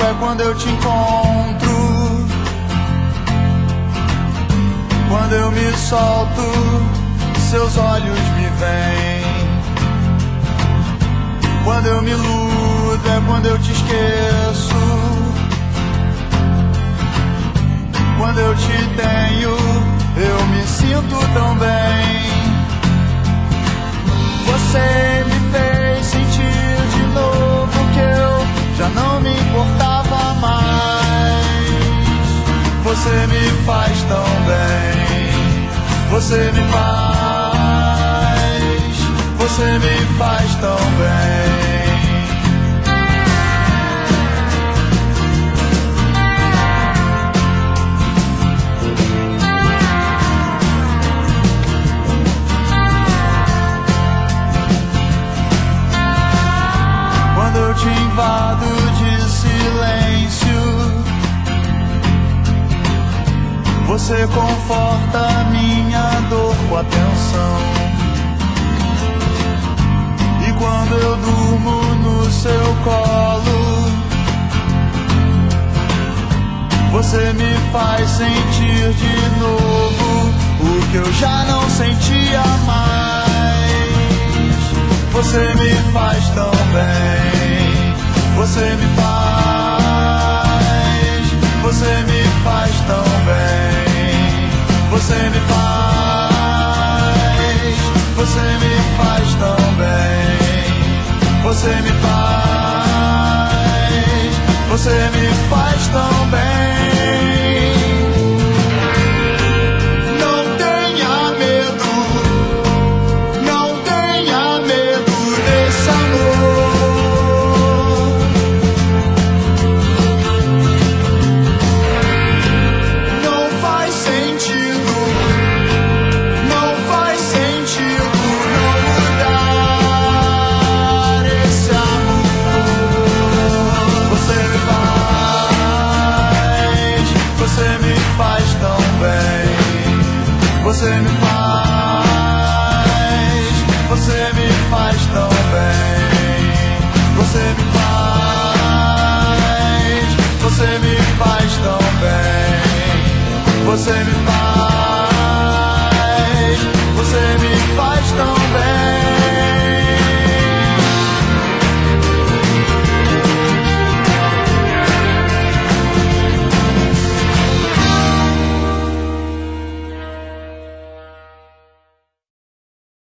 é quando eu te encontro. Quando eu me solto, seus olhos me veem. Quando eu me iludo é quando eu te esqueço. Quando eu te tenho, eu me sinto tão bem. Você me fez sentir de novo que eu já não me importava mais. Você me faz tão bem. Você me faz tão bem. Quando eu te invado de silêncio, você conforta minha dor com atenção. E quando eu durmo no seu colo, você me faz sentir de novo o que eu já não sentia mais. Você me faz tão bem. Você me faz tão bem. Você me faz tão bem. Você me faz tão bem. Não tenha medo, não tenha medo desse amor. Não faz sentido não mudar esse amor. Você me faz tão bem. Você me faz tão bem. Você me faz tão bem. Você me